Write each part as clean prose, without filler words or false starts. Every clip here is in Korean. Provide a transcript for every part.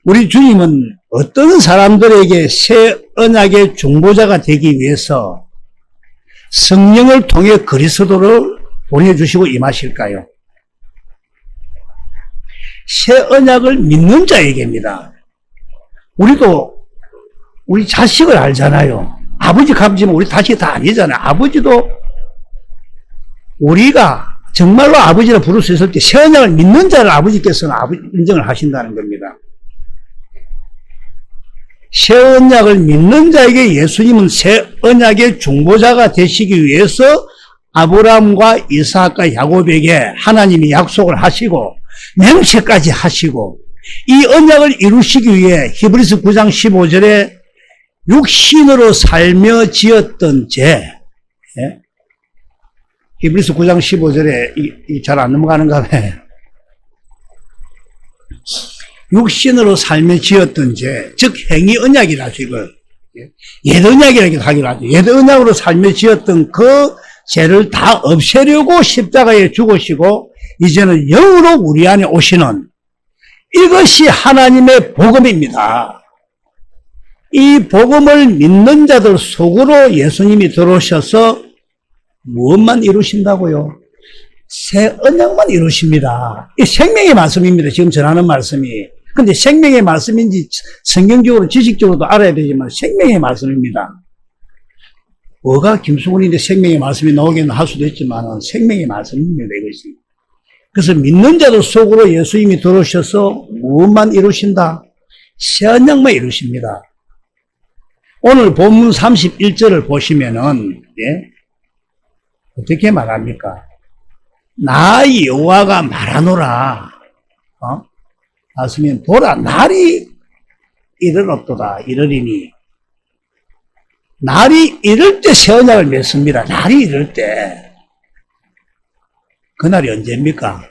우리 주님은 어떤 사람들에게 새 언약의 중보자가 되기 위해서 성령을 통해 그리스도를 보내주시고 임하실까요? 새 언약을 믿는 자에게입니다. 우리도 우리 자식을 알잖아요. 아버지 값이면 우리 자식이 다 아니잖아요. 아버지도 우리가 정말로 아버지라 부를 수 있을 때 새 언약을 믿는 자를 아버지께서는 인정을 하신다는 겁니다. 새 언약을 믿는 자에게 예수님은 새 언약의 중보자가 되시기 위해서 아브라함과 이삭과 야곱에게 하나님이 약속을 하시고 맹세까지 하시고 이 언약을 이루시기 위해 히브리서 9장 15절에 육신으로 살며 지었던 죄, 히브리서 9장 15절에 잘 안 넘어가는가 봐요. 육신으로 살며 지었던 죄, 즉 행위 언약이라죠, 이걸. 옛 언약이라고 하기로 하죠. 옛 언약으로 살며 지었던 그 죄를 다 없애려고 십자가에 죽으시고 이제는 영으로 우리 안에 오시는 이것이 하나님의 복음입니다. 이 복음을 믿는 자들 속으로 예수님이 들어오셔서 무엇만 이루신다고요? 새 언약만 이루십니다. 이 생명의 말씀입니다. 지금 전하는 말씀이. 근데 생명의 말씀인지 성경적으로 지식적으로도 알아야 되지만 생명의 말씀입니다. 뭐가 김수근인데 생명의 말씀이 나오겠나 할 수도 있지만 생명의 말씀입니다. 이것이. 그래서 믿는 자들 속으로 예수님이 들어오셔서 무엇만 이루신다? 새 언약만 이루십니다. 오늘 본문 31절을 보시면은 어떻게 말합니까? 나 여호와가 말하노라. 말씀은 보라 날이 이르렀도다. 이르리니 날이 이를 때 새 언약을 맺습니다. 날이 이를 때. 그날이 언제입니까?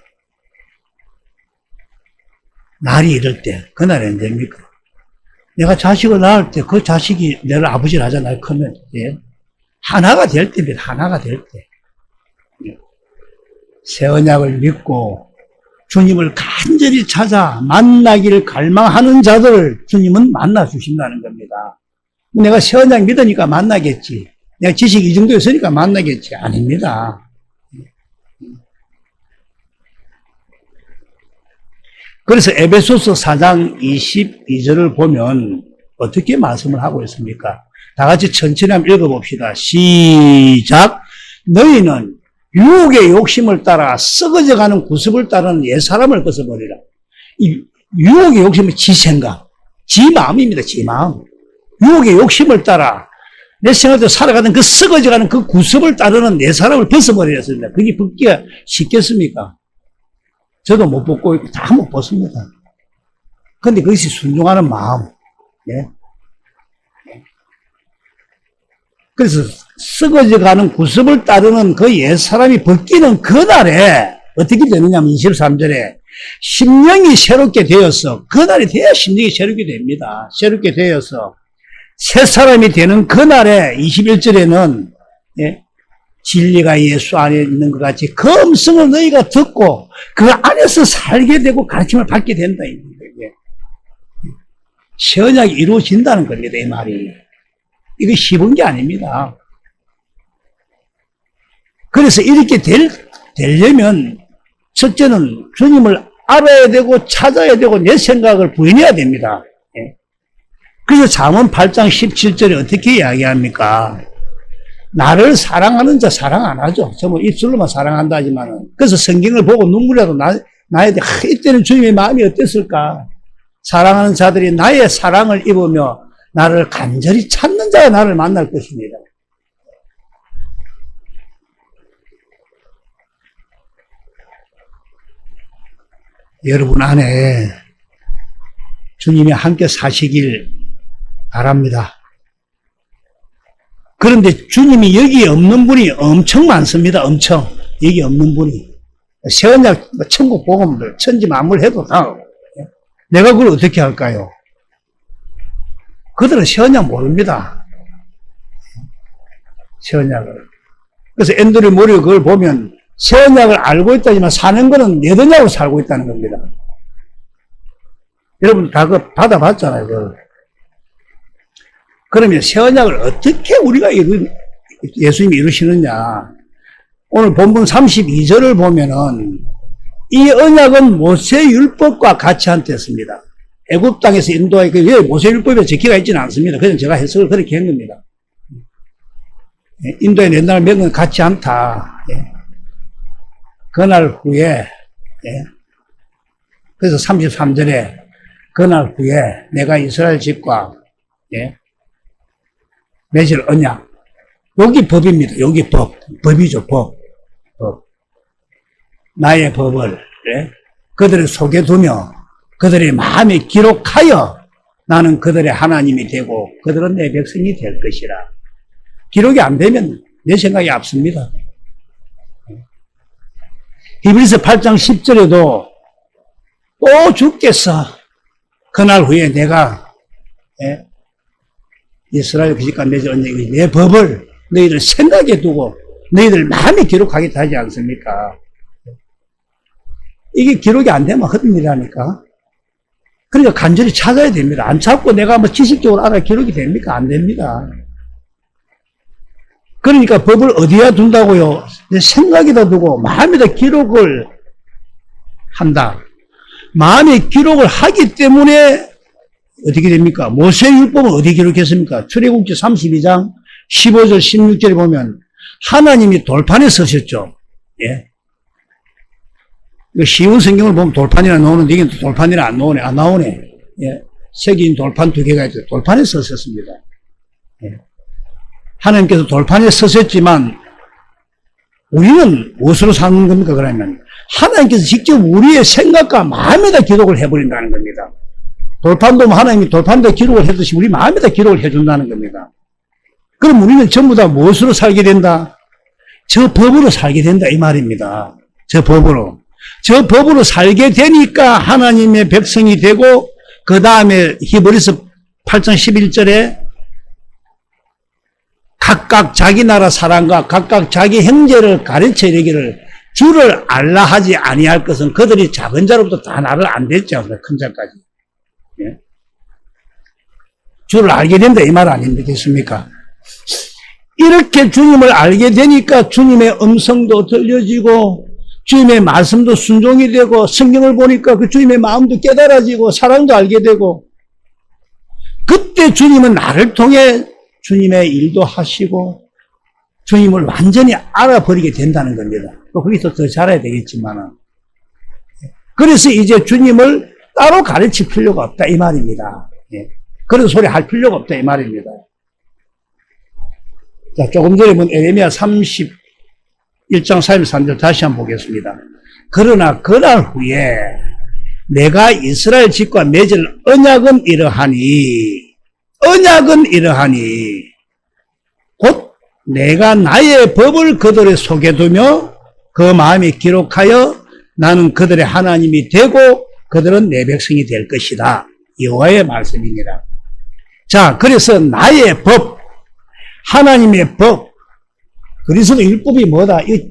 날이 이를 때. 그날이 언제입니까? 내가 자식을 낳을 때 그 자식이 내를 아버지를 하잖아요. 크면. 하나가 될 때입니다. 하나가 될 때. 새 언약을 믿고 주님을 간절히 찾아 만나기를 갈망하는 자들을 주님은 만나 주신다는 겁니다. 내가 새 언약 믿으니까 만나겠지. 내가 지식 이 정도 있으니까 만나겠지. 아닙니다. 그래서 에베소서 4장 22절을 보면 어떻게 말씀을 하고 있습니까? 다 같이 천천히 한번 읽어봅시다. 시작. 너희는 유혹의 욕심을 따라 썩어져가는 구습을 따르는 옛사람을 벗어버리라. 이 유혹의 욕심은 지 생각, 지 마음입니다. 지 마음. 유혹의 욕심을 따라 내 생각대로 살아가는 그 썩어져가는 그 구습을 따르는 옛사람을 벗어버리라 했습니다. 그게 벗기가 쉽겠습니까? 저도 못 벗고 있고 다 못 벗습니다. 그런데 그것이 순종하는 마음. 그래서 썩어져가는 구습을 따르는 그 옛사람이 벗기는 그날에 어떻게 되느냐면 23절에 심령이 새롭게 되어서 그날이 돼야 심령이 새롭게 됩니다. 새롭게 되어서 새 사람이 되는 그날에 21절에는 진리가 예수 안에 있는 것 같이 그 음성을 너희가 듣고 그 안에서 살게 되고 가르침을 받게 된다. 새 언약이 이루어진다는 겁니다. 이 말이. 이거 쉬운 게 아닙니다. 그래서 이렇게 되려면 첫째는 주님을 알아야 되고 찾아야 되고 내 생각을 부인해야 됩니다. 그래서 잠언 8장 17절에 어떻게 이야기합니까? 나를 사랑하는 자 사랑 안 하죠. 전부 입술로만 사랑한다 하지만은. 그래서 성경을 보고 눈물이라도 나야 돼. 이때는 주님의 마음이 어땠을까? 사랑하는 자들이 나의 사랑을 입으며 나를 간절히 찾는 자가 나를 만날 것입니다. 여러분 안에 주님이 함께 사시길 바랍니다. 그런데 주님이 여기에 없는 분이 엄청 많습니다. 엄청. 여기 없는 분이. 새 언약, 천국 복음들, 천지 만물 해도 다. 내가 그걸 어떻게 할까요? 그들은 새 언약 모릅니다. 새 언약을. 그래서 앤드류 모리 그걸 보면 새 언약을 알고 있다지만 사는 거는 옛 언약으로 살고 있다는 겁니다. 여러분 다 그 받아봤잖아요. 그러면 새 언약을 어떻게 우리가 예수님이 이루시느냐. 오늘 본문 32절을 보면은 이 언약은 모세율법과 같이 한테였습니다. 애굽 땅에서 인도하기 왜 모세율법에 적혀가 있지는 않습니다. 그냥 제가 해석을 그렇게 한 겁니다. 인도에 낸다는 명은 같이 않다. 그날 후에 그래서 33절에 그날 후에 내가 이스라엘 집과 맺을 언약. 여기 법입니다. 여기 법이죠. 법. 나의 법을 그들의 속에 두며 그들의 마음에 기록하여 나는 그들의 하나님이 되고 그들은 내 백성이 될 것이라. 기록이 안 되면 내 생각이 앞섭니다. 히브리서 8장 10절에도 또 죽겠어. 그날 후에 내가 이스라엘 그집과 맺을 언약이 내 법을 너희들 생각에 두고 너희들 마음에 기록하겠다 하지 않습니까? 이게 기록이 안 되면 헛일이라니까. 그러니까 간절히 찾아야 됩니다. 안 찾고 내가 뭐 지식적으로 알아 기록이 됩니까? 안 됩니다. 그러니까 법을 어디에 둔다고요? 내 생각에다 두고 마음에다 기록을 한다. 마음에 기록을 하기 때문에 어떻게 됩니까? 모세율법은 어디 기록했습니까? 출애굽기 32장 15절 16절에 보면 하나님이 돌판에 서셨죠. 쉬운 성경을 보면 돌판이라 나오는데 이게 돌판이라 안 나오네. 안 나오네. 새긴 돌판 2개가 있죠. 돌판에 서셨습니다. 하나님께서 돌판에 서셨지만 우리는 무엇으로 사는 겁니까? 그러면 하나님께서 직접 우리의 생각과 마음에다 기록을 해버린다는 겁니다. 돌판도 하나님이 돌판에다 기록을 해듯이 우리 마음에다 기록을 해준다는 겁니다. 그럼 우리는 전부 다 무엇으로 살게 된다? 저 법으로 살게 된다 이 말입니다. 저 법으로. 저 법으로 살게 되니까 하나님의 백성이 되고 그 다음에 히브리서 8장 11절에 각각 자기 나라 사람과 각각 자기 형제를 가르쳐 이르기를 주를 알라 하지 아니할 것은 그들이 작은 자로부터 다 나를 안 됐죠. 큰 자까지. 주를 알게 된다 이 말 아니겠습니까? 이렇게 주님을 알게 되니까 주님의 음성도 들려지고 주님의 말씀도 순종이 되고 성경을 보니까 그 주님의 마음도 깨달아지고 사랑도 알게 되고 그때 주님은 나를 통해 주님의 일도 하시고 주님을 완전히 알아버리게 된다는 겁니다. 또 거기서 더 잘해야 되겠지만은. 그래서 이제 주님을 따로 가르칠 필요가 없다 이 말입니다. 그런 소리 할 필요가 없다 이 말입니다. 자, 조금 전에 본 에레미야 31장 3절 다시 한번 보겠습니다. 그러나 그날 후에 내가 이스라엘 집과 맺을 언약은 이러하니 곧 내가 나의 법을 그들의 속에 두며 그 마음에 기록하여 나는 그들의 하나님이 되고 그들은 내 백성이 될 것이다. 여호와의 말씀입니다. 자, 그래서 나의 법, 하나님의 법, 그리스도 율법이 뭐다? 이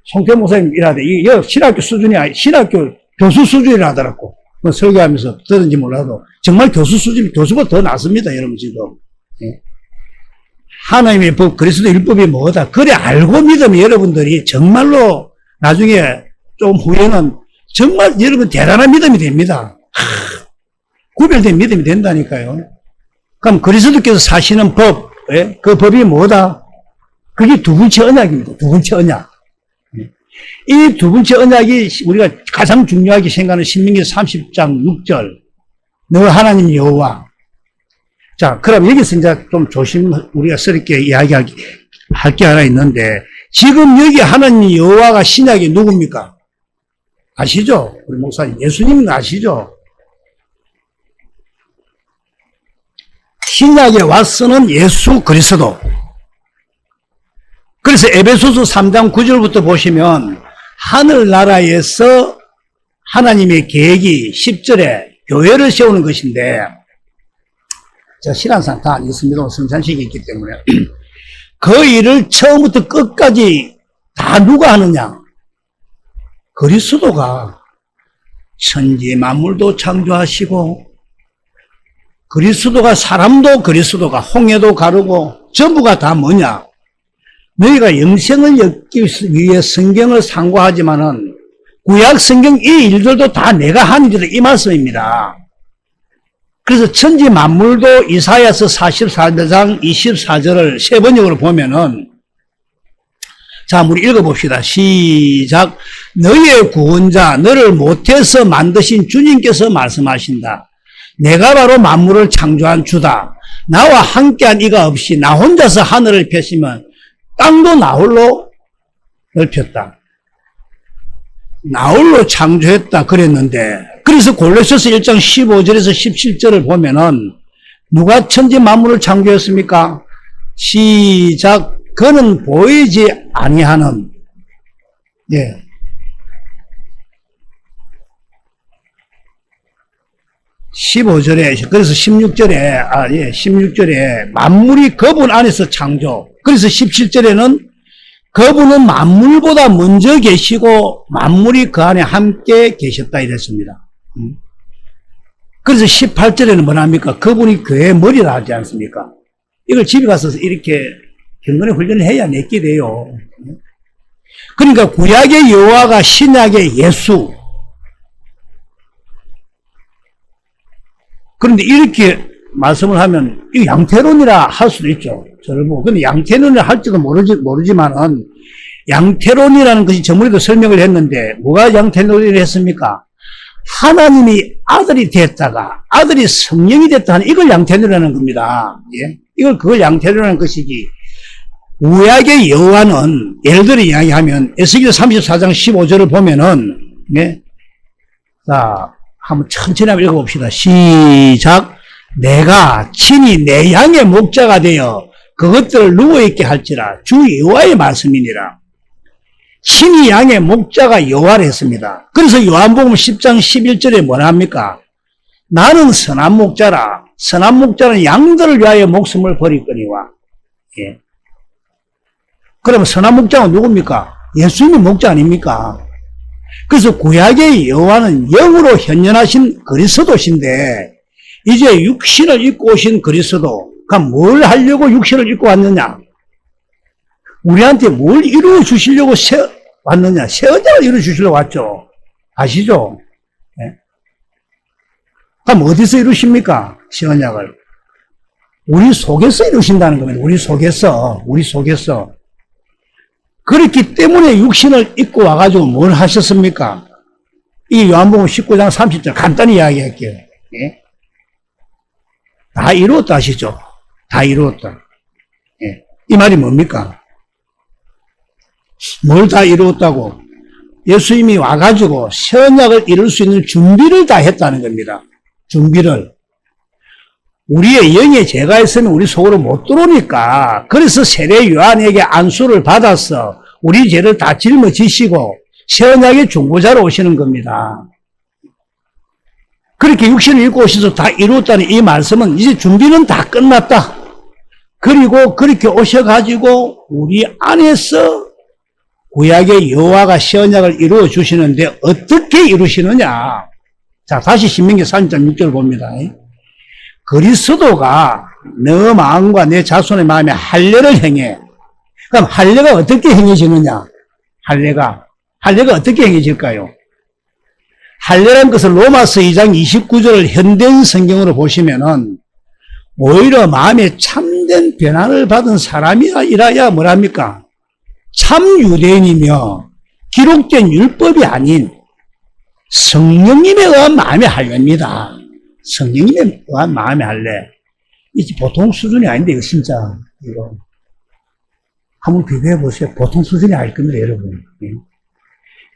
송태 목사님 이라대. 이 신학교 수준이 신학교 교수 수준이라 하더라고. 뭐 설교하면서 들은지 몰라도 정말 교수 수준이 교수보다 더 낫습니다, 여러분 지금. 하나님의 법, 그리스도 율법이 뭐다? 그래 알고 믿으면 여러분들이 정말로 나중에 좀 후에는 정말 여러분 대단한 믿음이 됩니다. 구별된 믿음이 된다니까요. 그럼 그리스도께서 사시는 법, 그 법이 뭐다? 그게 두 번째 언약입니다. 두 번째 언약. 이 두 번째 언약이 우리가 가장 중요하게 생각하는 신명기 30장 6절. 너 하나님 여호와. 자, 그럼 여기서 이제 좀 우리가 스럽게 이야기할 게 하나 있는데, 지금 여기 하나님 여호와가 신약이 누굽니까? 아시죠? 우리 목사님. 예수님은 아시죠? 신약에 와서는 예수 그리스도. 그래서 에베소서 3장 9절부터 보시면 하늘나라에서 하나님의 계획이 10절에 교회를 세우는 것인데, 제가 신앙상 다 있습니다. 성찬식이 있기 때문에. 그 일을 처음부터 끝까지 다 누가 하느냐? 그리스도가 천지 만물도 창조하시고 그리스도가 사람도 그리스도가 홍해도 가르고 전부가 다 뭐냐? 너희가 영생을 얻기 위해 성경을 상고하지만은 구약 성경 이 일들도 다 내가 한 일이다 이 말씀입니다. 그래서 천지 만물도 이사야서 44장 24절을 세 번역으로 보면은 자, 우리 읽어봅시다. 시작. 너희의 구원자, 너를 못해서 만드신 주님께서 말씀하신다. 내가 바로 만물을 창조한 주다. 나와 함께한 이가 없이 나 혼자서 하늘을 폈으면 땅도 나 홀로 넓혔다. 나 홀로 창조했다 그랬는데 그래서 골로새서 1장 15절에서 17절을 보면은 누가 천지 만물을 창조했습니까? 시작. 그는 보이지 아니하는 15절에 그래서 16절에 만물이 그분 안에서 창조. 그래서 17절에는 그분은 만물보다 먼저 계시고 만물이 그 안에 함께 계셨다 이랬습니다. 그래서 18절에는 뭐랍니까? 그분이 교회의 머리라 하지 않습니까? 이걸 집에 가서 이렇게 경건의 훈련을 해야 내게 돼요. 그러니까 구약의 여호와가 신약의 예수. 그런데 이렇게 말씀을 하면 이 양태론이라 할 수도 있죠. 저를 보고. 근데 양태론이라 할지도 모르지만은 양태론이라는 것이 저번에도 설명을 했는데 뭐가 양태론이라 했습니까? 하나님이 아들이 됐다가 아들이 성령이 됐다 하는 이걸 양태론이라는 겁니다. 예? 그걸 양태론이라는 것이지. 구약의 여호와는 예를 들어 이야기하면 에스겔 34장 15절을 보면은 자 한번 천천히 한번 읽어봅시다. 시작. 내가 친히 내 양의 목자가 되어 그것들을 누워있게 할지라 주 여호와의 말씀이니라. 친히 양의 목자가 여호와를 했습니다. 그래서 요한복음 10장 11절에 뭐라 합니까? 나는 선한 목자라. 선한 목자는 양들을 위하여 목숨을 버리거니와. 예. 그러면 선한 목자가 누굽니까? 예수님이 목자 아닙니까? 그래서 구약의 여호와는 영으로 현현하신 그리스도신데 이제 육신을 입고 오신 그리스도. 그럼 뭘 하려고 육신을 입고 왔느냐? 우리한테 뭘 이루어 주시려고 왔느냐? 새 언약을 이루어 주시려고 왔죠. 아시죠? 네? 그럼 어디서 이루십니까? 새 언약을. 우리 속에서 이루신다는 겁니다. 우리 속에서. 그렇기 때문에 육신을 입고 와가지고 뭘 하셨습니까? 이 요한복음 19장 30절 간단히 이야기할게요. 예? 다 이루었다 하시죠? 다 이루었다. 예. 이 말이 뭡니까? 뭘 다 이루었다고? 예수님이 와가지고 새 언약을 이룰 수 있는 준비를 다 했다는 겁니다. 준비를. 우리의 영의 죄가 있으면 우리 속으로 못 들어오니까 그래서 세례 요한에게 안수를 받아서 우리 죄를 다 짊어지시고 새 언약의 중보자로 오시는 겁니다. 그렇게 육신을 입고 오셔서 다 이루었다는 이 말씀은 이제 준비는 다 끝났다. 그리고 그렇게 오셔가지고 우리 안에서 구약의 여호와가 새 언약을 이루어 주시는데 어떻게 이루시느냐? 자, 다시 신명기 3장 6절 봅니다. 그리스도가 너 마음과 내 자손의 마음에 할례를 행해. 그럼 할례가 어떻게 행해지느냐? 할례가 어떻게 행해질까요? 할례라는 것을 로마서 2장 29절을 현대인 성경으로 보시면은 오히려 마음에 참된 변화를 받은 사람이라야 뭐랍니까? 참 유대인이며 기록된 율법이 아닌 성령님에 의한 마음의 할례입니다. 성령님에 의한 마음의 할례. 이게 보통 수준이 아닌데, 이거 진짜, 이거. 한번 비교해 보세요. 보통 수준이 아닐 겁니다, 여러분.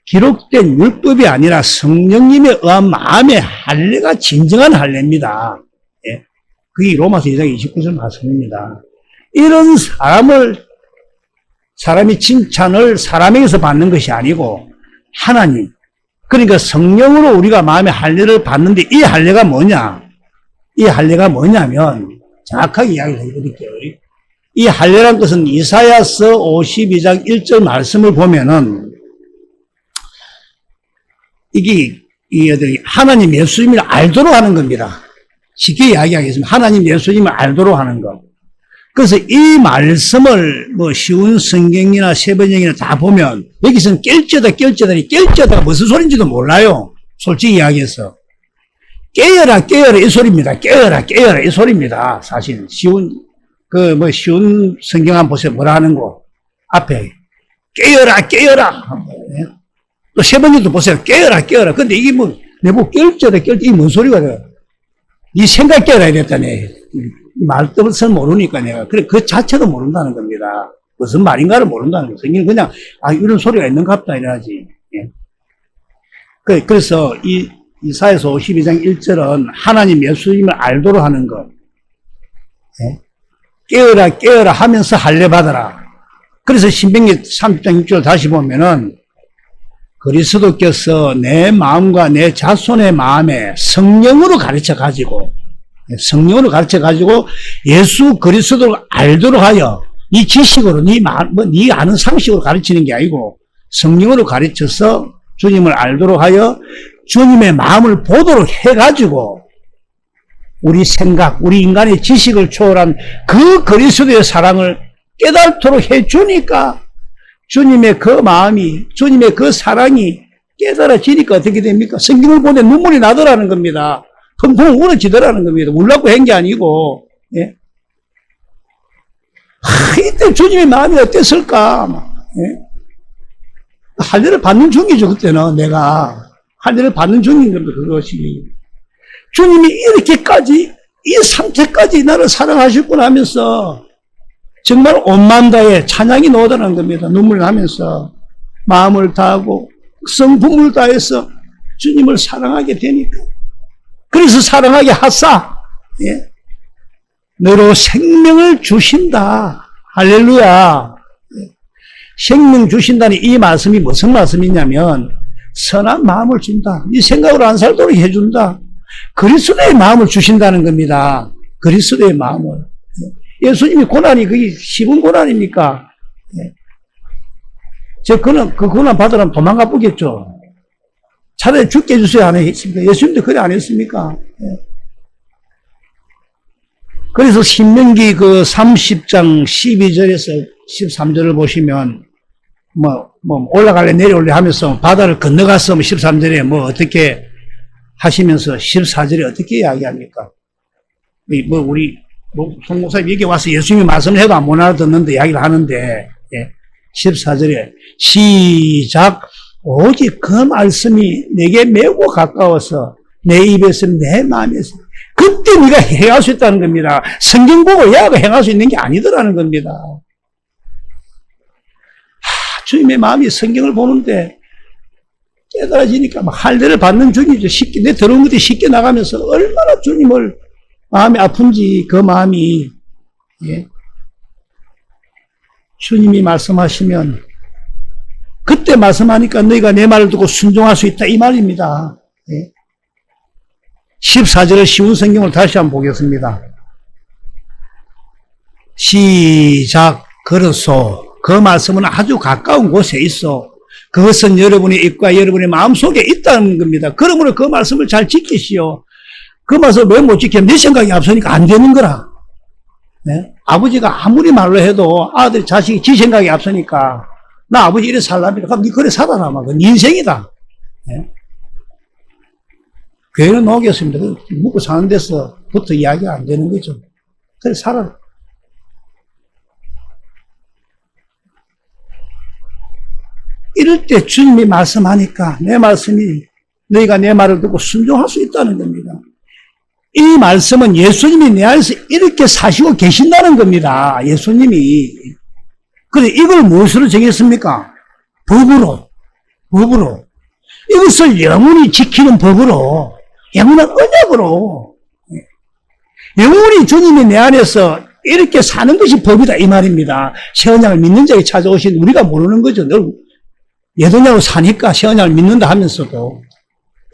기록된 율법이 아니라 성령님에 의한 마음의 할례가 진정한 할례입니다. 예? 그게 로마서 2장 29절 말씀입니다. 이런 사람이 칭찬을 사람에게서 받는 것이 아니고, 하나님, 그러니까 성령으로 우리가 마음의 할례를 받는데 이 할례가 뭐냐? 이 할례가 뭐냐면 정확하게 이야기를 해드릴게요. 이 할례란 것은 이사야서 52장 1절 말씀을 보면은 이게 하나님 예수님을 알도록 하는 겁니다. 쉽게 이야기하겠습니다. 하나님 예수님을 알도록 하는 것. 그래서 이 말씀을 뭐 쉬운 성경이나 세번역이나 다 보면 여기서는 깰쩌다 무슨 소리인지도 몰라요. 솔직히 이야기해서. 깨어라 이 소리입니다. 깨어라 이 소리입니다. 사실 쉬운 쉬운 성경 한번 보세요. 뭐라 하는 거 앞에 깨어라 또 세번역도 보세요. 깨어라 근데 이게 뭐 내보고 깰쩌다 이게 뭔 소리가 돼요. 이 생각 깨어라 이랬다네. 말뜻을 모르니까 내가. 그래, 그 자체도 모른다는 겁니다. 무슨 말인가를 모른다는 거예요. 성경은 그냥, 이런 소리가 있는갑다, 이래야지. 예. 그래서 이사야서 52장 1절은 하나님 예수님을 알도록 하는 것. 예. 깨어라 하면서 할례 받아라. 그래서 신명기 30장 6절 다시 보면은 그리스도께서 내 마음과 내 자손의 마음에 성령으로 가르쳐 가지고 예수 그리스도를 알도록 하여 이 지식으로 네 아는 상식으로 가르치는 게 아니고 성령으로 가르쳐서 주님을 알도록 하여 주님의 마음을 보도록 해가지고 우리 생각, 우리 인간의 지식을 초월한 그 그리스도의 사랑을 깨닫도록 해주니까 주님의 그 마음이, 주님의 그 사랑이 깨달아지니까 어떻게 됩니까? 성경을 보내 눈물이 나더라는 겁니다. 펑펑 울어지더라는 겁니다. 울라고 한 게 아니고, 예? 이때 주님의 마음이 어땠을까? 예? 할례를 받는 중이죠, 그때는 내가. 할례를 받는 중인 겁니다, 그것이. 주님이 이렇게까지, 이 상태까지 나를 사랑하셨구나 하면서, 정말 온 마음 다해 찬양이 나오더라는 겁니다. 눈물 나면서, 마음을 다하고, 성품을 다해서 주님을 사랑하게 되니까. 그래서 사랑하게 하사, 예? 너로 생명을 주신다. 할렐루야. 예? 생명 주신다는 이 말씀이 무슨 말씀이냐면 선한 마음을 준다. 이 생각으로 안 살도록 해준다. 그리스도의 마음을 주신다는 겁니다. 그리스도의 마음을. 예? 예수님이 고난이 그게 쉬운 고난입니까? 예? 그 고난 받으라면 도망가 보겠죠. 차라리 죽게 해주세요 안 했습니까? 예수님도 그래 안 했습니까? 예. 그래서 신명기 30장 12절에서 13절을 보시면 올라갈래 내려올래 하면서 바다를 건너갔어 13절에 어떻게 하시면서 14절에 어떻게 이야기합니까? 우리 송 목사님 여기 와서 예수님이 말씀을 해도 못 알아듣는데 이야기를 하는데, 예. 14절에 시작 오직 그 말씀이 내게 매우 가까워서 내 입에서 내 마음에서 그때 네가 행할 수 있다는 겁니다. 성경 보고 야가 행할 수 있는 게 아니더라는 겁니다. 주님의 마음이 성경을 보는데 깨달아지니까 막 할례를 받는 중이죠. 쉽게 내 들어온 것들이 쉽게 나가면서 얼마나 주님을 마음이 아픈지 그 마음이, 예. 주님이 말씀하시면 그때 말씀하니까 너희가 내 말을 듣고 순종할 수 있다 이 말입니다. 예. 14절의 쉬운 성경을 다시 한번 보겠습니다. 시작 그렇소 그 말씀은 아주 가까운 곳에 있어 그것은 여러분의 입과 여러분의 마음속에 있다는 겁니다. 그러므로 그 말씀을 잘 지키시오. 그 말씀을 왜 못 지키면 네 생각이 앞서니까 안 되는 거라. 네? 아버지가 아무리 말로 해도 아들 자식이 지 생각이 앞서니까 나 아버지 이래 살랍니다. 그럼 니 그래 살아라. 그건 인생이다. 네? 교회는 나오겠습니다. 묵고 사는 데서부터 이야기가 안 되는 거죠. 그래 살아라. 이럴 때 주님이 말씀하니까 내 말씀이 너희가 내 말을 듣고 순종할 수 있다는 겁니다. 이 말씀은 예수님이 내 안에서 이렇게 사시고 계신다는 겁니다. 예수님이. 그래 이걸 무엇으로 정했습니까? 법으로. 이것을 영원히 지키는 법으로, 영원한 언약으로. 영원히 주님이 내 안에서 이렇게 사는 것이 법이다 이 말입니다. 새 언약을 믿는 자에게 찾아오신 우리가 모르는 거죠. 늘 옛언약으로 사니까 새 언약을 믿는다 하면서도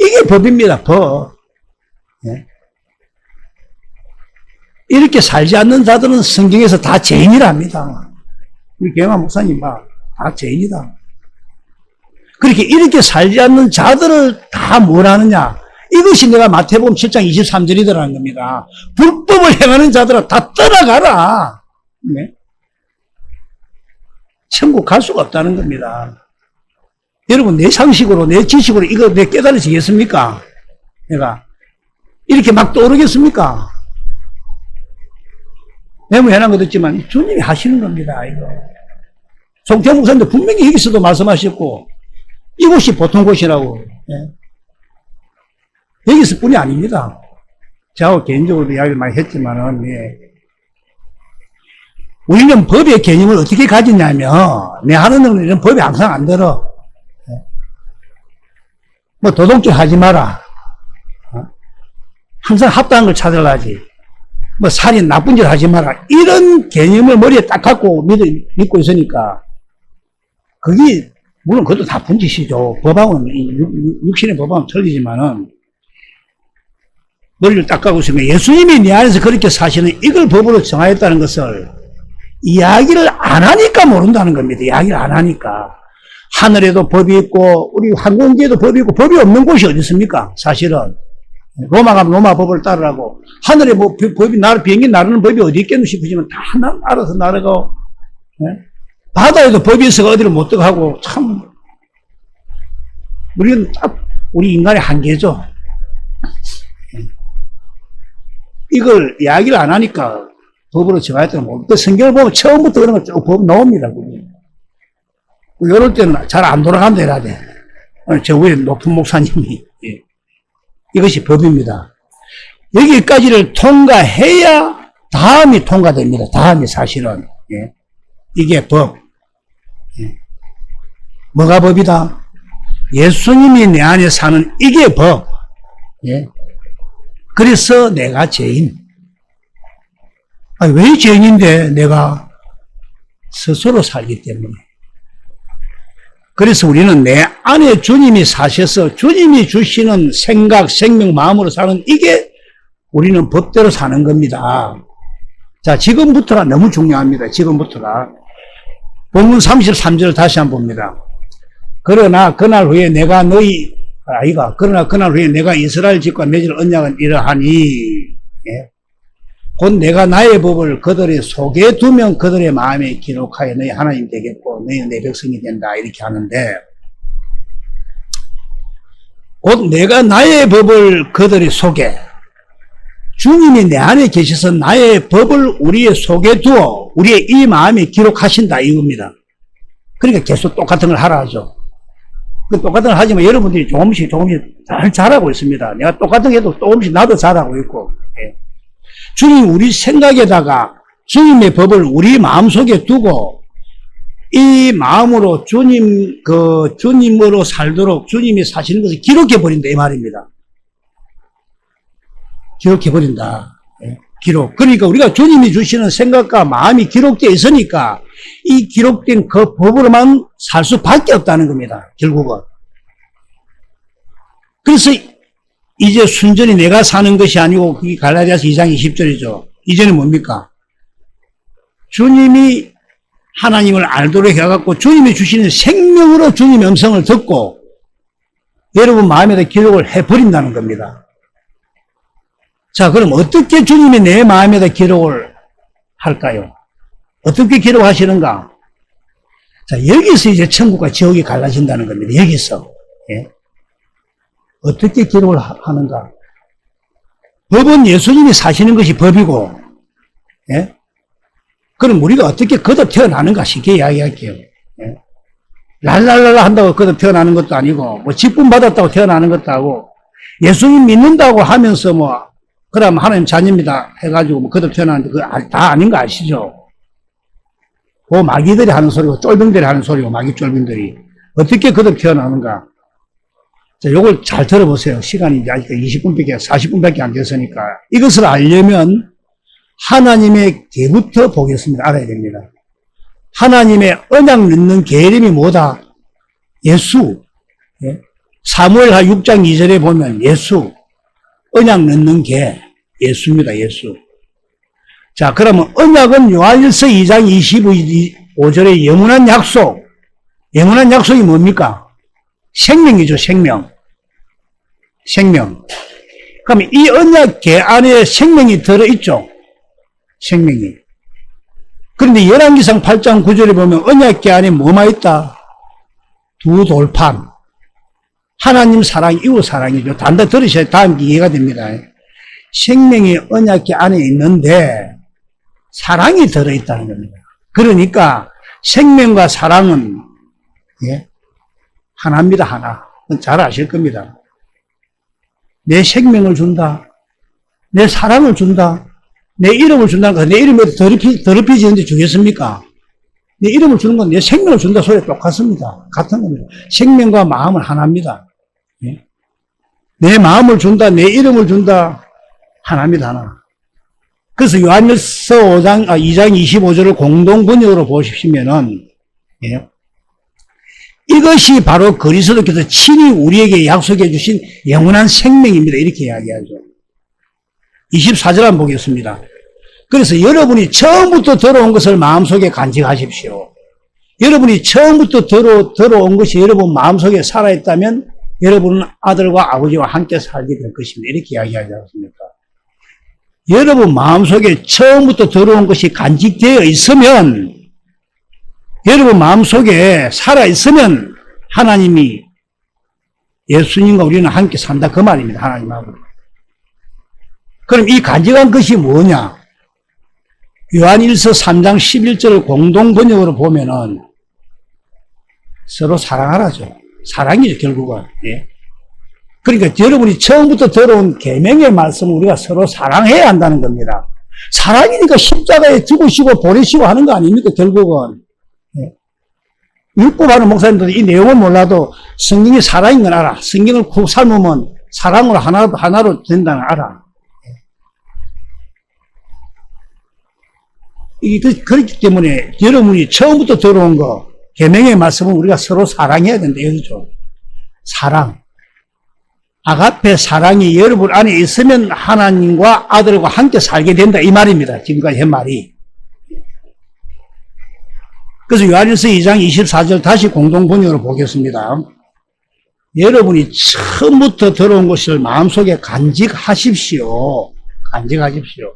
이게 법입니다. 법. 예. 이렇게 살지 않는 자들은 성경에서 다 죄인이랍니다. 우리 경화 목사님 다 죄인이다. 그렇게 이렇게 살지 않는 자들을 다 뭘 하느냐? 이것이 내가 마태복음 7장 23절이더라는 겁니다. 불법을 행하는 자들아 다 떠나가라. 네? 천국 갈 수가 없다는 겁니다. 여러분, 내 상식으로, 내 지식으로 이거 내 깨달아지겠습니까? 내가 이렇게 막 떠오르겠습니까? 메모해놓은 것도 있지만 주님이 하시는 겁니다. 이거 송태호 목사님도 분명히 여기서도 말씀하셨고 이곳이 보통 곳이라고. 예. 여기서 뿐이 아닙니다. 제가 개인적으로도 이야기를 많이 했지만은, 예. 우리는 법의 개념을 어떻게 가지냐면, 내 하는 일은 법이 항상 안 들어. 예. 뭐, 도둑질 하지 마라. 항상 합당한 걸 찾으려지. 뭐, 살인, 나쁜 짓 하지 마라. 이런 개념을 머리에 딱 갖고 믿고 있으니까, 그게, 물론 그것도 다 분짓이죠. 법하고는, 육신의 법하고는 틀리지만은, 머리를 딱 갖고 있으면 예수님이 내 안에서 그렇게 사시는 이걸 법으로 정하였다는 것을 이야기를 안 하니까 모른다는 겁니다. 이야기를 안 하니까. 하늘에도 법이 있고, 우리 항공기에도 법이 있고, 법이 없는 곳이 어디 있습니까? 사실은. 로마 가면 로마 법을 따르라고. 하늘에 뭐 법이, 비행기 나르는 법이 어디 있겠노 싶으시면 다 알아서 나르고, 네? 바다에도 법이 있어가 어디를 못 들어가고, 참, 우리는 딱, 우리 인간의 한계죠. 이걸 이야기를 안 하니까 법으로 정하였다는 거. 그 성경을 보면 처음부터 그런 거 쭉 법 나옵니다. 이럴 때는 잘 안 돌아간다 해야 돼. 저 위에 높은 목사님이. 예. 이것이 법입니다. 여기까지를 통과해야 다음이 통과됩니다. 다음이 사실은. 예. 이게 법. 예. 뭐가 법이다? 예수님이 내 안에 사는 이게 법. 예. 그래서 내가 죄인. 아니, 왜 죄인인데 내가 스스로 살기 때문에. 그래서 우리는 내 안에 주님이 사셔서 주님이 주시는 생각, 생명, 마음으로 사는 이게 우리는 법대로 사는 겁니다. 자, 지금부터가 너무 중요합니다. 지금부터가. 본문 33절을 다시 한번 봅니다. 그러나 그날 후에 내가 그러나 그날 후에 내가 이스라엘 집과 맺을 언약은 이러하니, 예. 곧 내가 나의 법을 그들의 속에 두면 그들의 마음에 기록하여 너희 하나님 되겠고 너희 내 백성이 된다. 이렇게 하는데, 곧 내가 나의 법을 그들의 속에, 주님이 내 안에 계셔서 나의 법을 우리의 속에 두어 우리의 이 마음에 기록하신다 이겁니다. 그러니까 계속 똑같은 걸 하라 하죠. 그 똑같은 걸 하지만 여러분들이 조금씩 잘 잘하고 있습니다. 내가 똑같은 게 해도 조금씩 나도 잘하고 있고. 예. 주님 우리 생각에다가 주님의 법을 우리 마음속에 두고 이 마음으로 주님으로 살도록 주님이 사시는 것을 기록해버린다 이 말입니다. 기록해버린다. 예. 기록. 그러니까 우리가 주님이 주시는 생각과 마음이 기록되어 있으니까 이 기록된 그 법으로만 살 수밖에 없다는 겁니다. 결국은. 그래서 이제 순전히 내가 사는 것이 아니고 그게 갈라디아서 2장 20절이죠. 이제는 뭡니까? 주님이 하나님을 알도록 해갖고 주님이 주시는 생명으로 주님의 음성을 듣고 여러분 마음에다 기록을 해버린다는 겁니다. 자, 그럼 어떻게 주님이 내 마음에다 기록을 할까요? 어떻게 기록하시는가? 자, 여기서 이제 천국과 지옥이 갈라진다는 겁니다. 여기서. 예. 어떻게 기록을 하는가? 법은 예수님이 사시는 것이 법이고, 예? 그럼 우리가 어떻게 거듭 태어나는가 쉽게 이야기할게요. 예? 랄랄랄라 한다고 거듭 태어나는 것도 아니고, 뭐 직분 받았다고 태어나는 것도 아니고, 예수님 믿는다고 하면서 뭐, 그럼 하나님 자녀입니다 해가지고 뭐 거듭 태어나는데 그거 다 아닌 거 아시죠? 그 마귀들이 하는 소리고 쫄병들이 하는 소리고 마귀 쫄병들이 어떻게 거듭 태어나는가? 자, 요걸 잘 들어보세요. 시간이 이제 아직 20분밖에 40분밖에 안 됐으니까 이것을 알려면 하나님의 계부터 보겠습니다. 알아야 됩니다. 하나님의 언약 넣는 계름이 뭐다? 예수. 예? 사무엘하 6장 2절에 보면 예수. 언약 넣는 게 예수입니다. 예수. 자, 그러면 언약은 요한일서 2장 25절의 영원한 약속. 영원한 약속이 뭡니까? 생명이죠. 생명. 생명. 그럼 이 언약궤 안에 생명이 들어있죠. 생명이. 그런데 열왕기상 8장 9절에 보면 언약궤 안에 뭐만 있다? 두 돌판. 하나님 사랑, 이웃 사랑이죠. 단다 들으셔야 다음 이해가 됩니다. 생명이 언약궤 안에 있는데 사랑이 들어있다는 겁니다. 그러니까 생명과 사랑은 하나입니다. 하나. 잘 아실 겁니다. 내 생명을 준다. 내 사랑을 준다. 내 이름을 준다는 거, 내 이름에 더럽히지는데 주겠습니까? 내 이름을 주는 건 내 생명을 준다 소리 똑같습니다. 같은 겁니다. 생명과 마음은 하나입니다. 내 마음을 준다, 내 이름을 준다, 하나입니다. 하나. 그래서 요한일서 2장 25절을 공동 번역으로 보시면은, 이것이 바로 그리스도께서 친히 우리에게 약속해 주신 영원한 생명입니다. 이렇게 이야기하죠. 24절 한번 보겠습니다. 그래서 여러분이 처음부터 들어온 것을 마음속에 간직하십시오. 여러분이 처음부터 들어온 것이 여러분 마음속에 살아있다면 여러분은 아들과 아버지와 함께 살게 될 것입니다. 이렇게 이야기하지 않습니까? 여러분 마음속에 처음부터 들어온 것이 간직되어 있으면, 여러분 마음속에 살아있으면 하나님이, 예수님과 우리는 함께 산다 그 말입니다. 하나님하고. 그럼 이 간직한 것이 뭐냐? 요한일서 3장 11절을 공동 번역으로 보면은 서로 사랑하라죠. 사랑이죠, 결국은. 그러니까 여러분이 처음부터 들어온 계명의 말씀을 우리가 서로 사랑해야 한다는 겁니다. 사랑이니까 십자가에 죽으시고 버리시고 하는 거 아닙니까, 결국은. 율법하는 목사님들이 이 내용을 몰라도 성경이 사랑인 건 알아. 성경을 쿡 삶으면 사랑으로 하나로 된다는 걸 알아. 그렇기 때문에 여러분이 처음부터 들어온 거, 계명의 말씀은 우리가 서로 사랑해야 된다, 이거죠. 사랑. 아가페 사랑이 여러분 안에 있으면 하나님과 아들과 함께 살게 된다, 이 말입니다. 지금까지 한 말이. 그래서 요한일서 2장 24절 다시 공동 번역으로 보겠습니다. 여러분이 처음부터 들어온 것을 마음속에 간직하십시오. 간직하십시오.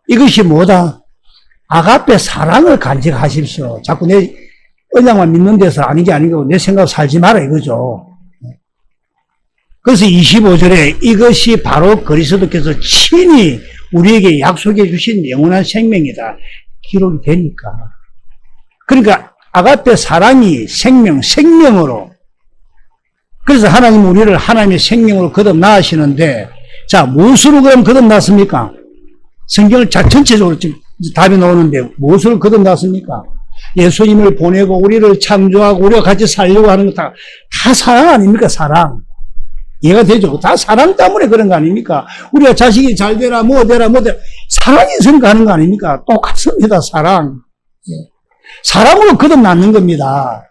이것이 뭐다? 아가페 사랑을 간직하십시오. 자꾸 내 언약만 믿는 데서 아닌 게 아니고 내 생각으로 살지 마라, 이거죠. 그래서 25절에 이것이 바로 그리스도께서 친히 우리에게 약속해 주신 영원한 생명이다. 기록이 되니까. 그러니까 아가페 사랑이 생명으로. 그래서 하나님은 우리를 하나님의 생명으로 거듭나시는데, 자, 무엇으로 그럼 거듭났습니까? 성경을 전체적으로 지금 답이 나오는데 무엇을 거듭났습니까? 예수님을 보내고 우리를 창조하고 우리가 같이 살려고 하는 거 다 사랑 아닙니까? 사랑. 이해가 되죠? 다 사랑 때문에 그런 거 아닙니까? 우리가 자식이 잘 되라, 뭐 되라. 사랑이 있으니까 하는 거 아닙니까? 똑같습니다, 사랑. 사랑으로 거듭났는 겁니다.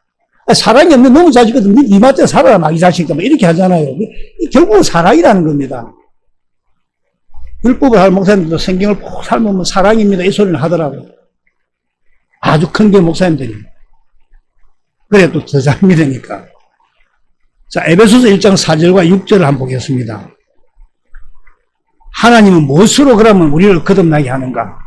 사랑이 없는 너무 자식거든. 네 맘대로 살아라, 막 이 자식아. 이렇게 하잖아요. 결국은 사랑이라는 겁니다. 율법을 할 목사님들도 성경을 꼭 삶으면 사랑입니다, 이 소리를 하더라고요. 아주 큰 게 목사님들이. 그래 또 더 잘 믿으니까. 자, 에베소서 1장 4절과 6절을 한번 보겠습니다. 하나님은 무엇으로 그러면 우리를 거듭나게 하는가?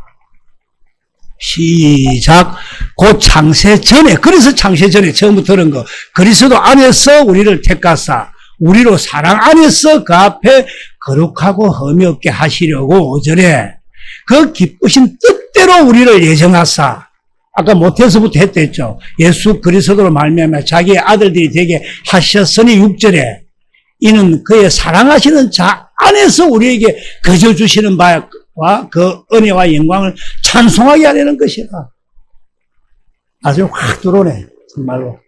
시작. 곧 창세 전에, 그래서 창세 전에 처음부터 들은 거, 그리스도 안에서 우리를 택하사 우리로 사랑 안에서 그 앞에 거룩하고 흠이 없게 하시려고 5절에 그 기쁘신 뜻대로 우리를 예정하사, 아까 모태에서부터 했댔죠. 예수 그리스도로 말미암아 자기의 아들들이 되게 하셨으니 6절에 이는 그의 사랑하시는 자 안에서 우리에게 거저 주시는 바와 그 은혜와 영광을 찬송하게 하려는 것이라. 아주 확 들어오네, 정말로.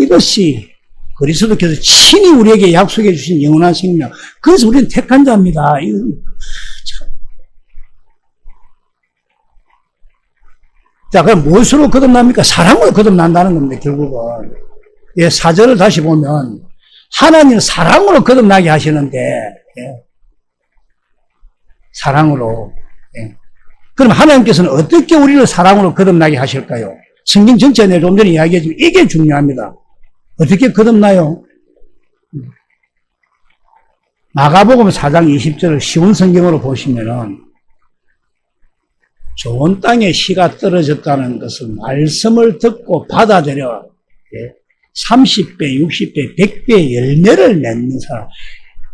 이것이 그리스도께서 친히 우리에게 약속해 주신 영원한 생명. 그래서 우리는 택한 자입니다. 자, 그럼 무엇으로 거듭납니까? 사랑으로 거듭난다는 겁니다, 결국은. 예, 4절을 다시 보면, 하나님은 사랑으로 거듭나게 하시는데, 사랑으로. 그럼 하나님께서는 어떻게 우리를 사랑으로 거듭나게 하실까요? 성경 전체에 내가 좀 전에 이야기했지만 이게 중요합니다. 어떻게 거듭나요? 마가복음 4장 20절을 쉬운 성경으로 보시면은 좋은 땅에 씨가 떨어졌다는 것은 말씀을 듣고 받아들여 30배, 60배, 100배 열매를 맺는 사람.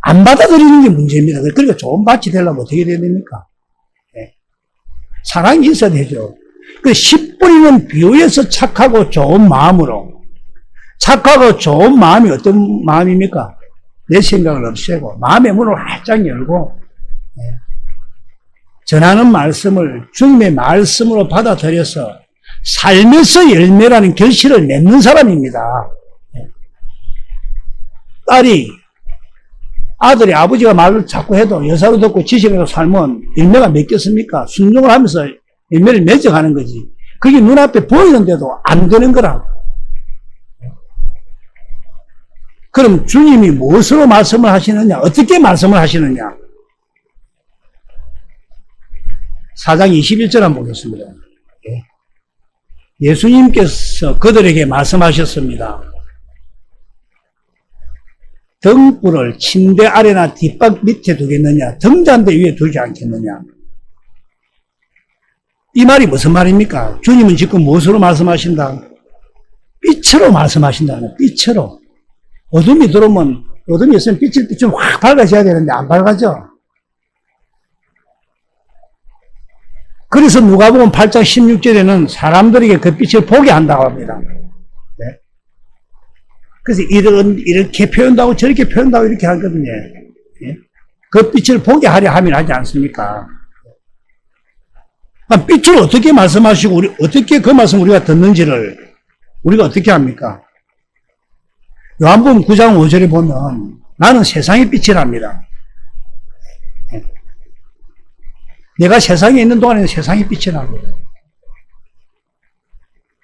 안 받아들이는 게 문제입니다. 그러니까 좋은 밭이 되려면 어떻게 돼야 됩니까? 사랑이 있어야 되죠. 씨 뿌리는 비유에서 착하고 좋은 마음으로. 착하고 좋은 마음이 어떤 마음입니까? 내 생각을 없애고 마음의 문을 활짝 열고 전하는 말씀을 주님의 말씀으로 받아들여서 삶에서 열매라는 결실을 맺는 사람입니다. 아들이 아버지가 말을 자꾸 해도 여사로 듣고 지식으로 살면 열매가 맺겠습니까? 순종을 하면서 열매를 맺어가는 거지. 그게 눈앞에 보이는데도 안 되는 거라. 그럼 주님이 무엇으로 말씀을 하시느냐? 어떻게 말씀을 하시느냐? 4장 21절 한번 보겠습니다. 예수님께서 그들에게 말씀하셨습니다. 등불을 침대 아래나 뒷박 밑에 두겠느냐? 등잔대 위에 두지 않겠느냐? 이 말이 무슨 말입니까? 주님은 지금 무엇으로 말씀하신다? 빛으로 말씀하신다는, 빛으로. 어둠이 들어오면, 어둠이 있으면 빛이 좀 확 밝아져야 되는데 안 밝아져. 그래서 누가복음 8장 16절에는 사람들에게 그 빛을 보게 한다고 합니다. 네? 그래서 이렇게 표현하고 저렇게 표현하고 이렇게 하거든요. 네? 그 빛을 보게 하려 하면 하지 않습니까? 빛을 어떻게 말씀하시고 어떻게 그 말씀 우리가 듣는지를 우리가 어떻게 합니까? 요한복음 9장 5절에 보면 나는 세상의 빛이랍니다. 내가 세상에 있는 동안에는 세상의 빛이랍니다.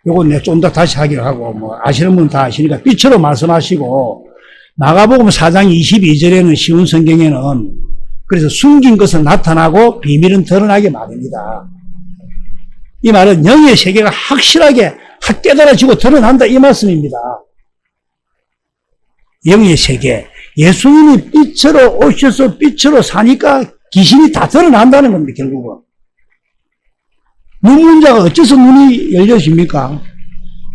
요거 내가 좀 더 다시 하기로 하고, 아시는 분 다 아시니까 빛으로 말씀하시고, 마가복음 4장 22절에는 쉬운 성경에는 그래서 숨긴 것은 나타나고 비밀은 드러나게 말입니다. 이 말은 영의 세계가 확실하게 깨달아지고 드러난다 이 말씀입니다. 영의 세계. 예수님이 빛으로 오셔서 빛으로 사니까 귀신이 다 드러난다는 겁니다, 결국은. 눈문 자가 어째서 눈이 열려집니까?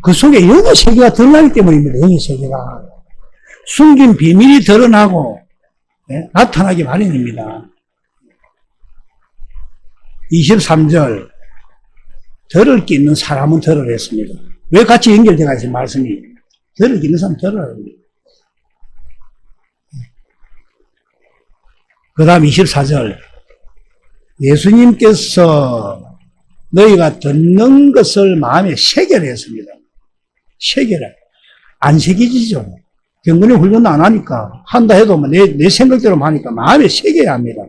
그 속에 영의 세계가 드러나기 때문입니다, 영의 세계가. 숨긴 비밀이 드러나고, 나타나기 마련입니다. 23절. 들을 게 있는 사람은 들으라 했습니다. 왜 같이 연결되어 있어요, 말씀이? 들을 게 있는 사람은 들으라 합니다. 그 다음 24절. 예수님께서 너희가 듣는 것을 마음에 새겨라 했습니다. 새겨라. 안 새겨지죠. 경건의 훈련도 안 하니까. 한다 해도 내 생각대로 하니까 마음에 새겨야 합니다.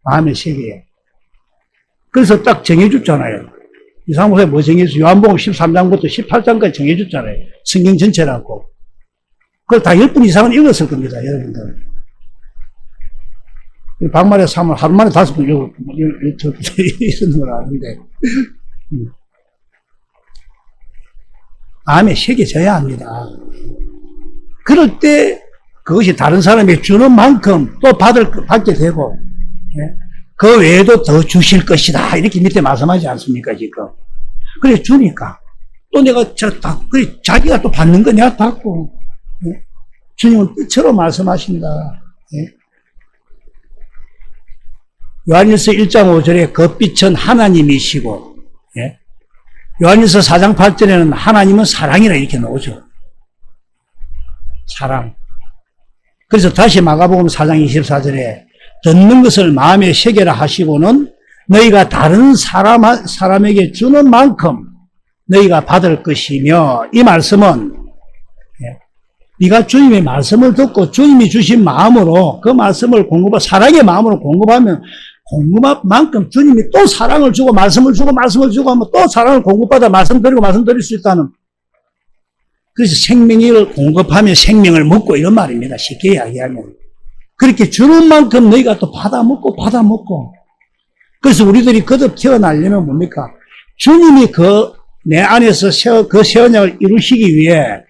마음에 새겨야. 그래서 딱 정해줬잖아요. 이상무사에 뭐 정해줬어요? 요한복음 13장부터 18장까지 정해줬잖아요. 성경 전체라고. 그걸 다 10분 이상은 읽었을 겁니다, 여러분들. 박말에 사면 하루 만에 5번 읽었는 걸 아는데. 마음에 새겨져야 합니다. 그럴 때 그것이 다른 사람에게 주는 만큼 또 받게 되고, 그 외에도 더 주실 것이다. 이렇게 밑에 말씀하지 않습니까, 지금? 그래, 주니까. 또 내가 그래, 자기가 또 받는 거 내가 받고, 주님은 빛으로 말씀하신다. 요한일서 1장 5절에 그 빛은 하나님이시고, 요한일서 4장 8절에는 하나님은 사랑이라 이렇게 나오죠. 사랑. 그래서 다시 마가복음 4장 24절에 듣는 것을 마음에 새겨라 하시고는 너희가 다른 사람에게 주는 만큼 너희가 받을 것이며, 이 말씀은 네가 주님의 말씀을 듣고 주님이 주신 마음으로 그 말씀을 사랑의 마음으로 공급하면 공급한 만큼 주님이 또 사랑을 주고 말씀을 주고 하면 또 사랑을 공급받아 말씀드릴 수 있다는. 그래서 생명을 공급하면 생명을 먹고 이런 말입니다. 쉽게 이야기하면. 그렇게 주는 만큼 너희가 또 받아 먹고. 그래서 우리들이 거듭 태어나려면 뭡니까? 주님이 그 내 안에서 그 새 언약을 이루시기 위해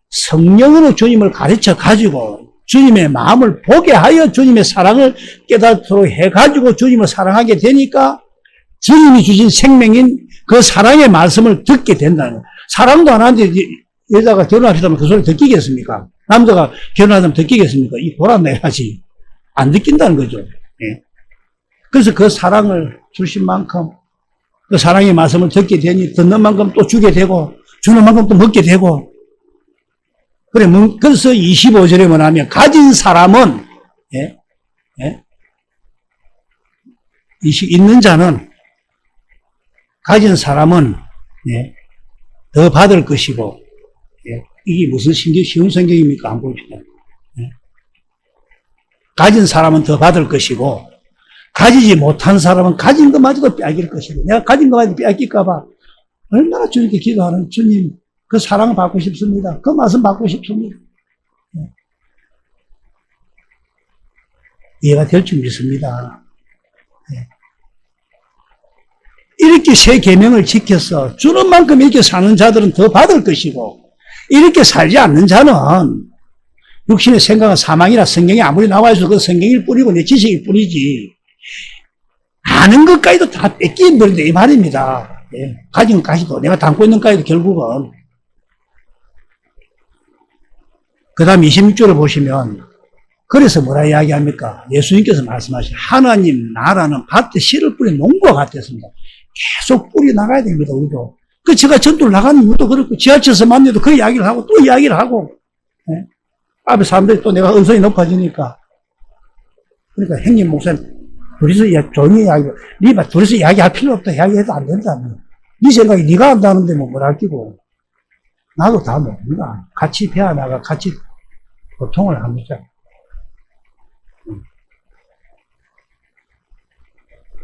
성령으로 주님을 가르쳐 가지고 주님의 마음을 보게 하여 주님의 사랑을 깨닫도록 해가지고 주님을 사랑하게 되니까 주님이 주신 생명인 그 사랑의 말씀을 듣게 된다는 거예요. 사랑도 안 하는데 여자가 결혼하시다면 그 소리 듣기겠습니까? 남자가 결혼하다면 듣기겠습니까? 이 보란 해야지. 안 듣긴다는 거죠. 예. 그래서 그 사랑을 주신 만큼 그 사랑의 말씀을 듣게 되니 듣는 만큼 또 주게 되고 주는 만큼 또 먹게 되고 그래. 그래서 25절에 뭐냐면 가진 사람은 예? 예? 있는 자는 가진 사람은 예? 더 받을 것이고 예? 이게 무슨 쉬운 성경입니까? 안 보입니다. 예? 가진 사람은 더 받을 것이고 가지지 못한 사람은 가진 것마저도 빼앗길 것이고 내가 가진 것마저 빼앗길까 봐 얼마나 주님께 기도하는 주님 그 사랑을 받고 싶습니다. 그 말씀 받고 싶습니다. 예. 이해가 될 줄 믿습니다. 예. 이렇게 새 계명을 지켜서 주는 만큼 이렇게 사는 자들은 더 받을 것이고 이렇게 살지 않는 자는 육신의 생각은 사망이라 성경에 아무리 나와 있어도 그 성경일 뿐이고 내 지식일 뿐이지 아는 것까지도 다 뺏기는 버린다 이 말입니다. 예. 가진 것까지도 내가 담고 있는 것까지도 결국은 그 다음 26절을 보시면 그래서 뭐라 이야기합니까? 예수님께서 말씀하신 하나님 나라는 밭에 씨를 뿌린 농부와 같았습니다. 계속 뿌리 나가야 됩니다. 우리도. 그 제가 전도를 나가는 이유도 그렇고 지하철에서 만나도 그 이야기를 하고 또 이야기를 하고 예? 앞에 사람들이 또 내가 음성이 높아지니까 그러니까 형님 목사님 둘이서 조용히 이야기하고 니가 둘이서 이야기할 필요 없다. 이야기해도 안 된다. 네 생각이 네가 한다는데 뭐라 끼고 나도 다 뭡니다. 같이 배워나가 같이 고통을 합니다.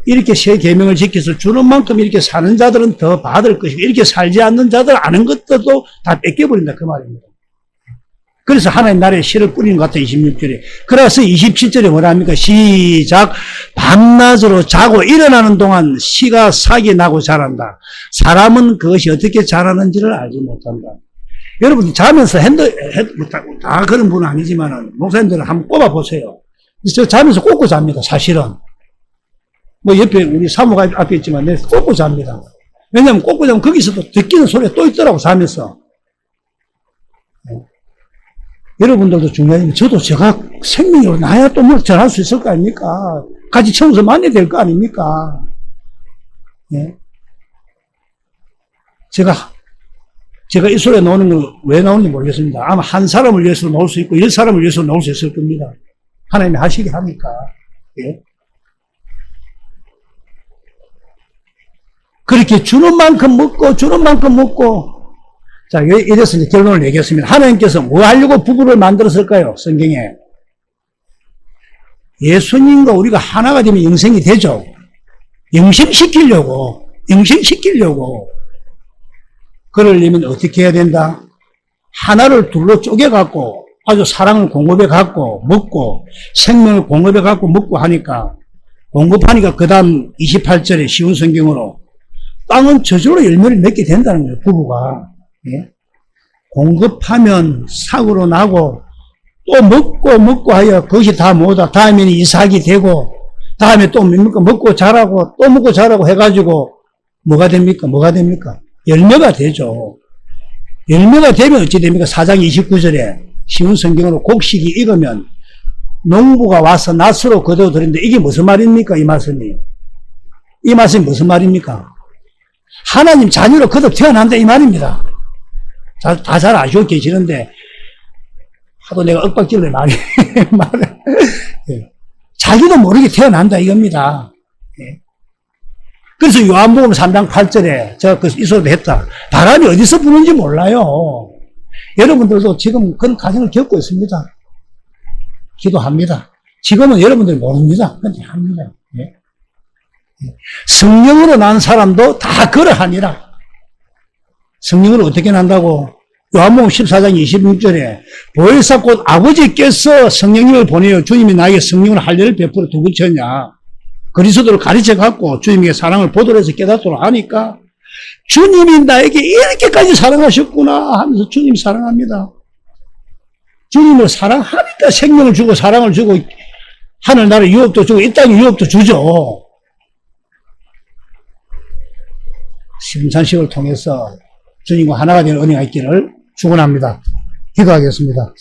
이렇게 새 계명을 지켜서 주는 만큼 이렇게 사는 자들은 더 받을 것이고 이렇게 살지 않는 자들 아는 것들도 다 뺏겨버린다 그 말입니다. 그래서 하나님 나라에 씨를 뿌리는 것 같아 26절에. 그래서 27절에 뭐라 합니까? 시작. 밤낮으로 자고 일어나는 동안 씨가 싹이 나고 자란다. 사람은 그것이 어떻게 자라는지를 알지 못한다. 여러분 자면서 다 그런 분은 아니지만 목사님들은 한번 꼽아보세요. 저 자면서 꽂고 잡니다. 사실은. 뭐 옆에 우리 사모가 앞에 있지만 내가 꽂고 잡니다. 왜냐하면 꽂고 자면 거기서도 듣기는 소리가 또 있더라고 자면서. 여러분들도 중요하지만 저도 제가 생명으로 나야 또 뭘 전할 수 있을 거 아닙니까? 같이 청소 만나야 될 거 아닙니까? 예? 제가 이 소리에 나오는 건 왜 나오는지 모르겠습니다. 아마 한 사람을 위해서 나올 수 있고 10사람을 위해서 나올 수 있을 겁니다. 하나님이 하시게 하니까. 예? 그렇게 주는 만큼 먹고 자, 이래서 이제 결론을 내겠습니다. 하나님께서 뭐 하려고 부부를 만들었을까요? 성경에. 예수님과 우리가 하나가 되면 영생이 되죠. 영생시키려고. 그러려면 어떻게 해야 된다? 하나를 둘로 쪼개갖고 아주 사랑을 공급해갖고 먹고 생명을 공급해갖고 먹고 하니까 공급하니까 그 다음 28절에 쉬운 성경으로 땅은 저절로 열매를 맺게 된다는 거예요. 부부가. 예? 공급하면 삭으로 나고 또 먹고 하여 그것이 다 뭐다. 다음에는 이삭이 되고 다음에 또 먹고 자라고 또 먹고 자라고 해가지고 뭐가 됩니까? 열매가 되죠. 열매가 되면 어찌 됩니까? 4장 29절에 쉬운 성경으로 곡식이 익으면 농부가 와서 낫으로 거둬들인데 이게 무슨 말입니까? 이 말씀이 무슨 말입니까? 하나님 자녀로 거듭 태어난다 이 말입니다. 다 잘 아시고 계시는데 하도 내가 윽박질러 많이 말을 자기도 모르게 태어난다 이겁니다. 예. 그래서 요한복음 3장 8절에 제가 이 소리도 했다. 바람이 어디서 부는지 몰라요. 여러분들도 지금 그런 과정을 겪고 있습니다. 기도합니다. 지금은 여러분들이 모릅니다. 근데 합니다. 예. 성령으로 난 사람도 다 그러하니라. 성령으로 어떻게 난다고? 요한복음 14장 26절에 보혜사 곧 아버지께서 성령님을 보내어 주님이 나에게 성령을 할례를 베풀어 두고쳤냐. 그리스도를 가르쳐갖고 주님에게 사랑을 보도록 해서 깨닫도록 하니까 주님이 나에게 이렇게까지 사랑하셨구나 하면서 주님 사랑합니다. 주님을 사랑하니까 생명을 주고 사랑을 주고 하늘나라 유업도 주고 이 땅에 유업도 주죠. 심산식을 통해서 주님과 하나가 되는 은혜가 있기를 축원합니다. 기도하겠습니다.